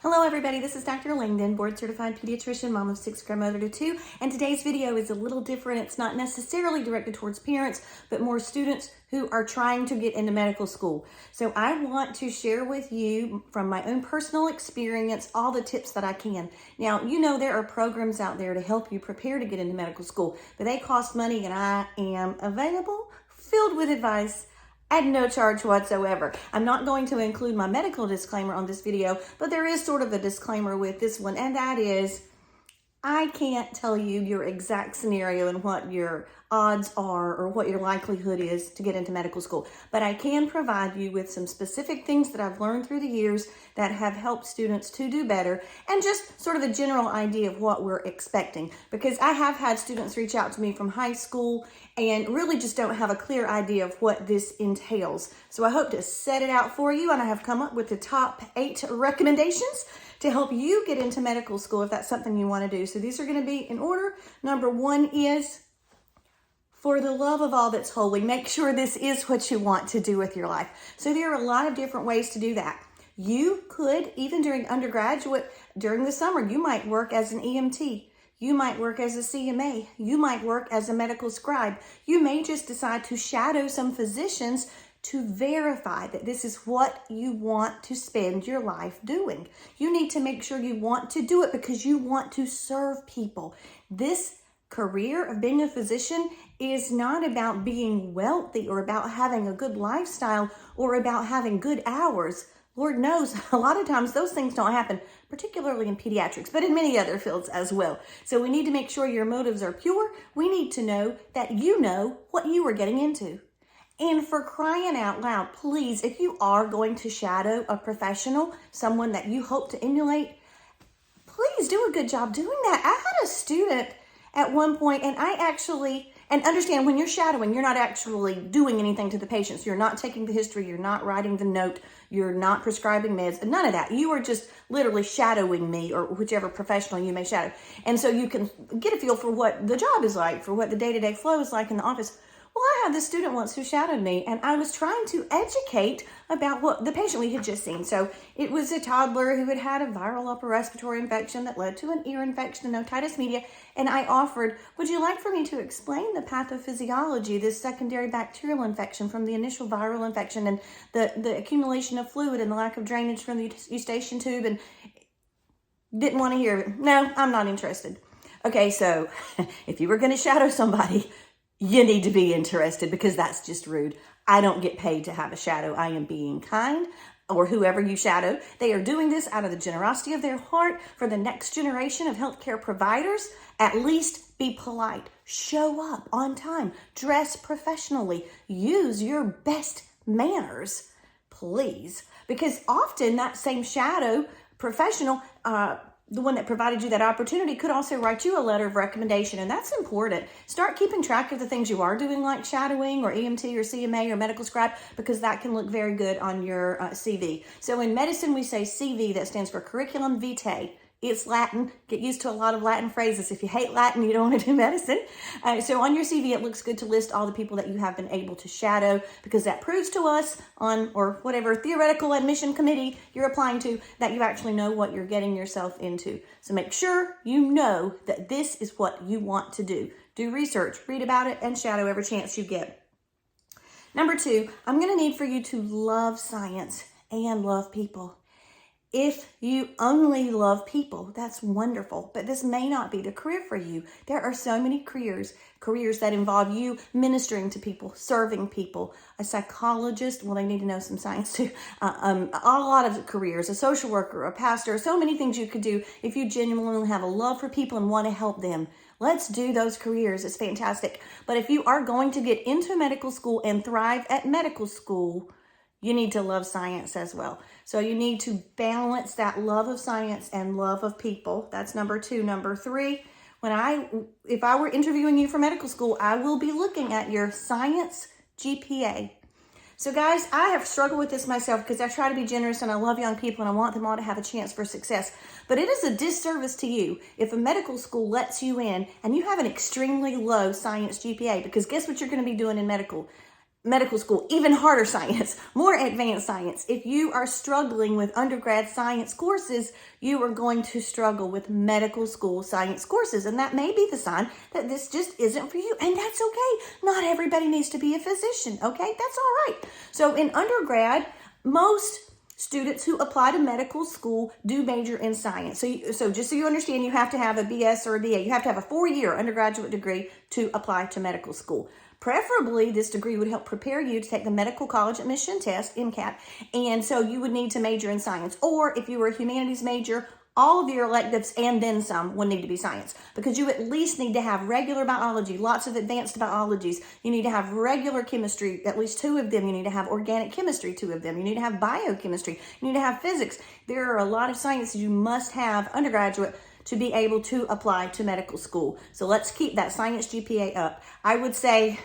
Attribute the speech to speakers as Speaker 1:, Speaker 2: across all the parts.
Speaker 1: Hello everybody, this is Dr. Langdon, board certified pediatrician, mom of 6, grandmother to 2, and today's video is a little different. It's not necessarily directed towards parents, but more students who are trying to get into medical school. So I want to share with you from my own personal experience all the tips that I can. Now, you know there are programs out there to help you prepare to get into medical school, but they cost money and I am available, filled with advice at no charge whatsoever. I'm not going to include my medical disclaimer on this video, but there is sort of a disclaimer with this one, and that is, I can't tell you your exact scenario and what your odds are or what your likelihood is to get into medical school, but I can provide you with some specific things that I've learned through the years that have helped students to do better, and just sort of a general idea of what we're expecting, because I have had students reach out to me from high school and really just don't have a clear idea of what this entails. So I hope to set it out for you, and I have come up with the top 8 recommendations to help you get into medical school if that's something you want to do. So these are going to be in order. Number 1 is, for the love of all that's holy, make sure this is what you want to do with your life. So there are a lot of different ways to do that. You could, even during undergraduate, during the summer, you might work as an EMT. You might work as a CMA. You might work as a medical scribe. You may just decide to shadow some physicians to verify that this is what you want to spend your life doing. You need to make sure you want to do it because you want to serve people. This career of being a physician is not about being wealthy or about having a good lifestyle or about having good hours. Lord knows, a lot of times those things don't happen, particularly in pediatrics, but in many other fields as well. So we need to make sure your motives are pure. We need to know that you know what you are getting into. And for crying out loud, please, if you are going to shadow a professional, someone that you hope to emulate, please do a good job doing that. I had a student at one point, and and understand when you're shadowing, you're not actually doing anything to the patients. You're not taking the history. You're not writing the note. You're not prescribing meds. None of that. You are just literally shadowing me or whichever professional you may shadow. And so you can get a feel for what the job is like, for what the day-to-day flow is like in the office. Well, I had this student once who shadowed me, and I was trying to educate about what the patient we had just seen. So it was a toddler who had had a viral upper respiratory infection that led to an ear infection and otitis media. And I offered, would you like for me to explain the pathophysiology, this secondary bacterial infection from the initial viral infection and the accumulation of fluid and the lack of drainage from the eustachian tube? And didn't want to hear it. No, I'm not interested. Okay, so if you were going to shadow somebody, you need to be interested, because that's just rude. I don't get paid to have a shadow. I am being kind, or whoever you shadow. They are doing this out of the generosity of their heart for the next generation of healthcare providers. At least be polite. Show up on time. Dress professionally. Use your best manners, please. Because often that same shadow professional, the one that provided you that opportunity, could also write you a letter of recommendation, and that's important. Start keeping track of the things you are doing, like shadowing or EMT or CMA or medical scribe, because that can look very good on your CV. So in medicine, we say CV, that stands for curriculum vitae. It's Latin. Get used to a lot of Latin phrases. If you hate Latin, you don't want to do medicine. So on your CV, it looks good to list all the people that you have been able to shadow, because that proves to us or whatever theoretical admission committee you're applying to, that you actually know what you're getting yourself into. So make sure you know that this is what you want to do. Do research, read about it, and shadow every chance you get. Number 2, I'm going to need for you to love science and love people. If you only love people, that's wonderful, but this may not be the career for you. There are so many careers that involve you ministering to people, serving people. A psychologist, well, they need to know some science too. A lot of careers, a social worker, a pastor, so many things you could do if you genuinely have a love for people and want to help them. Let's do those careers. It's fantastic. But if you are going to get into medical school and thrive at medical school, you need to love science as well. So you need to balance that love of science and love of people. That's number 2. Number 3, if I were interviewing you for medical school, I will be looking at your science GPA. So guys, I have struggled with this myself because I try to be generous and I love young people and I want them all to have a chance for success. But it is a disservice to you if a medical school lets you in and you have an extremely low science GPA, because guess what you're going to be doing in medical? medical school, even harder science, more advanced science. If you are struggling with undergrad science courses, you are going to struggle with medical school science courses. And that may be the sign that this just isn't for you. And that's okay. Not everybody needs to be a physician. Okay, that's all right. So in undergrad, most students who apply to medical school do major in science. So just so you understand, you have to have a BS or a BA. You have to have a 4-year undergraduate degree to apply to medical school. Preferably, this degree would help prepare you to take the medical college admission test, MCAT, and so you would need to major in science. Or if you were a humanities major, all of your electives and then some would need to be science, because you at least need to have regular biology, lots of advanced biologies. You need to have regular chemistry, at least 2 of them. You need to have organic chemistry, 2 of them. You need to have biochemistry. You need to have physics. There are a lot of sciences you must have undergraduate to be able to apply to medical school. So let's keep that science GPA up. I would say,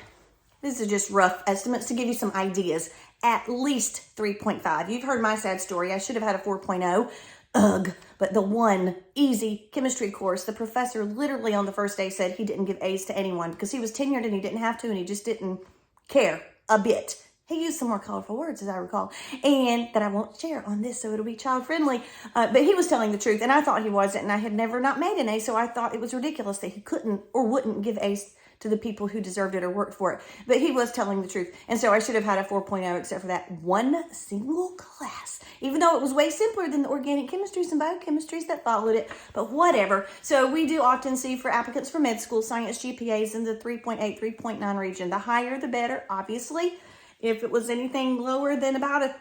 Speaker 1: this is just rough estimates to give you some ideas, at least 3.5. You've heard my sad story. I should have had a 4.0. Ugh. But the one easy chemistry course, the professor literally on the first day said he didn't give A's to anyone because he was tenured and he didn't have to, and he just didn't care a bit. He used some more colorful words, as I recall, and that I won't share on this, so it'll be child friendly. But he was telling the truth, and I thought he wasn't, and I had never not made an A, so I thought it was ridiculous that he couldn't or wouldn't give A's to the people who deserved it or worked for it. But he was telling the truth, and so I should have had a 4.0 except for that one single class, even though it was way simpler than the organic chemistries and biochemistries that followed it, but whatever. So we do often see for applicants for med school science GPAs in the 3.8, 3.9 region. The higher, the better, obviously. If it was anything lower than about a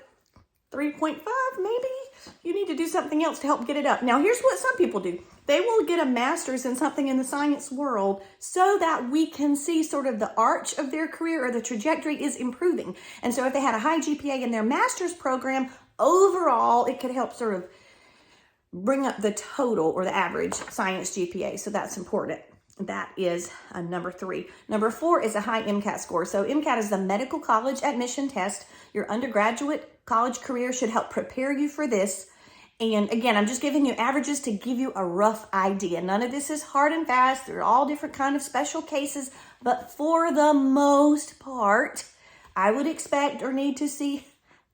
Speaker 1: 3.5, maybe you need to do something else to help get it up. Now, here's what some people do. They will get a master's in something in the science world so that we can see sort of the arch of their career, or the trajectory is improving. And so if they had a high GPA in their master's program, overall, it could help sort of bring up the total or the average science GPA. So that's important. That is number 3. Number 4 is a high MCAT score. So MCAT is the medical college admission test. Your undergraduate college career should help prepare you for this. And again, I'm just giving you averages to give you a rough idea. None of this is hard and fast. They're all different kind of special cases. But for the most part, I would expect or need to see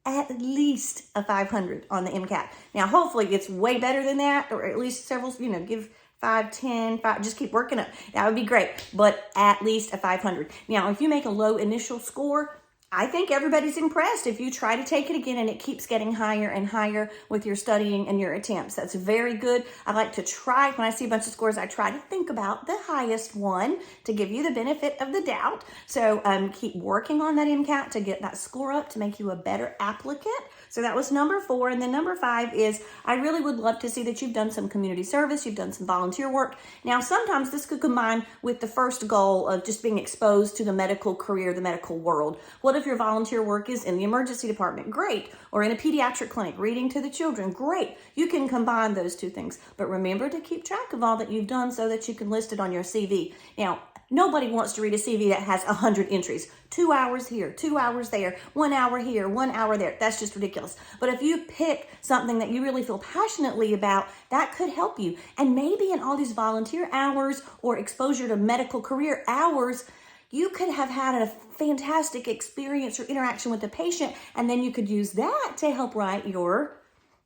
Speaker 1: at least a 500 on the MCAT. Now, hopefully it's way better than that, or at least several, give 5, 10, 5, just keep working up. That would be great, but at least a 500. Now, if you make a low initial score, I think everybody's impressed if you try to take it again and it keeps getting higher and higher with your studying and your attempts. That's very good. I like to try, when I see a bunch of scores, I try to think about the highest one to give you the benefit of the doubt. So keep working on that MCAT to get that score up to make you a better applicant. So that was number 4. And then number 5 is, I really would love to see that you've done some community service, you've done some volunteer work. Now, sometimes this could combine with the first goal of just being exposed to the medical career, the medical world. What if your volunteer work is in the emergency department? Great. Or in a pediatric clinic, reading to the children? Great. You can combine those 2 things. But remember to keep track of all that you've done so that you can list it on your CV. Now, nobody wants to read a CV that has 100 entries. 2 hours here, 2 hours there, 1 hour here, 1 hour there. That's just ridiculous. But if you pick something that you really feel passionately about, that could help you. And maybe in all these volunteer hours or exposure to medical career hours, you could have had a fantastic experience or interaction with the patient, and then you could use that to help write your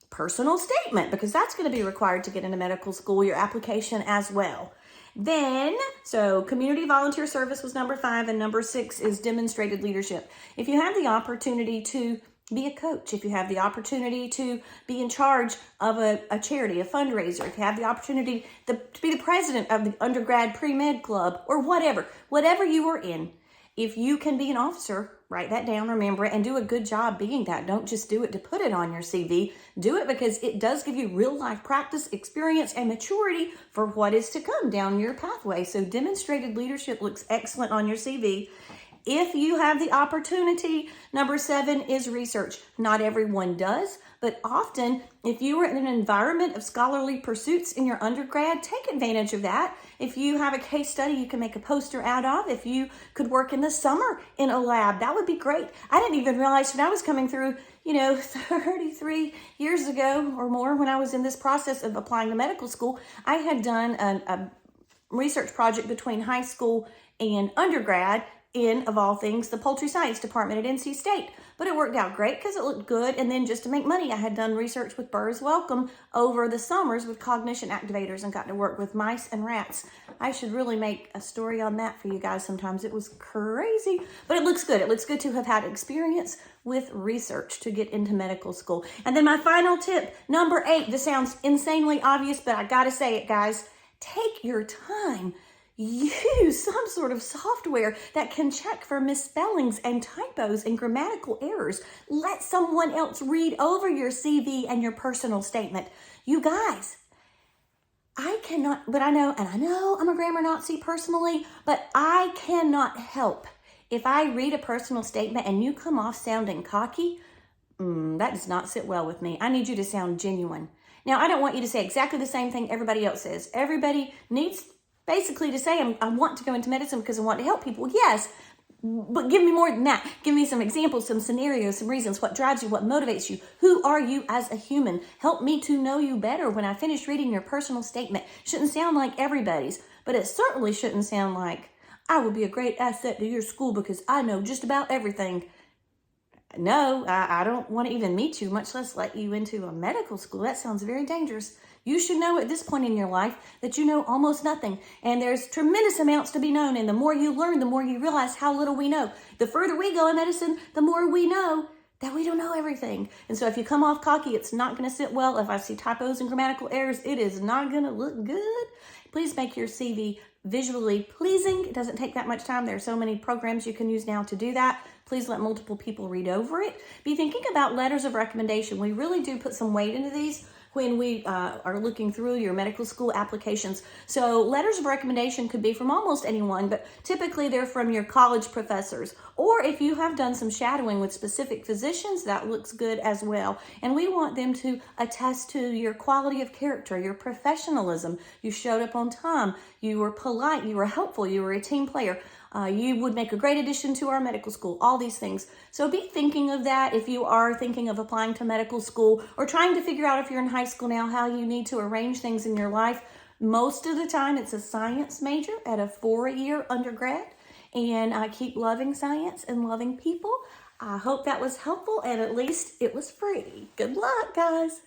Speaker 1: personal statement, because that's going to be required to get into medical school, your application as well. Then, so community volunteer service was number 5, and number 6 is demonstrated leadership. If you have the opportunity to be a coach, if you have the opportunity to be in charge of a charity, a fundraiser, if you have the opportunity to be the president of the undergrad pre-med club, or whatever you are in, if you can be an officer, write that down, remember it, and do a good job being that. Don't just do it to put it on your CV. Do it because it does give you real life practice, experience, and maturity for what is to come down your pathway. So demonstrated leadership looks excellent on your CV. If you have the opportunity, number 7 is research. Not everyone does, but often if you are in an environment of scholarly pursuits in your undergrad, take advantage of that. If you have a case study you can make a poster out of, if you could work in the summer in a lab, that would be great. I didn't even realize when I was coming through, 33 years ago or more, when I was in this process of applying to medical school, I had done a research project between high school and undergrad in, of all things, the poultry science department at NC State. But it worked out great because it looked good. And then just to make money, I had done research with Birds Welcome over the summers with cognition activators and got to work with mice and rats. I should really make a story on that for you guys sometimes. It was crazy, but it looks good. It looks good to have had experience with research to get into medical school. And then my final tip, number 8, this sounds insanely obvious, but I gotta say it, guys. Take your time. Use some sort of software that can check for misspellings and typos and grammatical errors. Let someone else read over your CV and your personal statement. You guys, I cannot, but I know I'm a grammar Nazi personally, but I cannot help if I read a personal statement and you come off sounding cocky. That does not sit well with me. I need you to sound genuine. Now, I don't want you to say exactly the same thing everybody else says. Everybody needs basically to say, I want to go into medicine because I want to help people. Yes, but give me more than that. Give me some examples, some scenarios, some reasons. What drives you? What motivates you? Who are you as a human? Help me to know you better when I finish reading your personal statement. Shouldn't sound like everybody's, but it certainly shouldn't sound like, I will be a great asset to your school because I know just about everything. No, I don't want to even meet you, much less let you into a medical school. That sounds very dangerous. You should know at this point in your life that you know almost nothing. And there's tremendous amounts to be known. And the more you learn, the more you realize how little we know. The further we go in medicine, the more we know that we don't know everything. And so if you come off cocky, it's not going to sit well. If I see typos and grammatical errors, it is not going to look good. Please make your CV visually pleasing. It doesn't take that much time. There are so many programs you can use now to do that. Please let multiple people read over it. Be thinking about letters of recommendation. We really do put some weight into these when we are looking through your medical school applications. So letters of recommendation could be from almost anyone, but typically they're from your college professors. Or if you have done some shadowing with specific physicians, that looks good as well. And we want them to attest to your quality of character, your professionalism. You showed up on time, you were polite, you were helpful, you were a team player. You would make a great addition to our medical school, all these things. So be thinking of that if you are thinking of applying to medical school or trying to figure out if you're in high school now how you need to arrange things in your life. Most of the time it's a science major at a 4-year undergrad, and I keep loving science and loving people. I hope that was helpful, and at least it was free. Good luck, guys.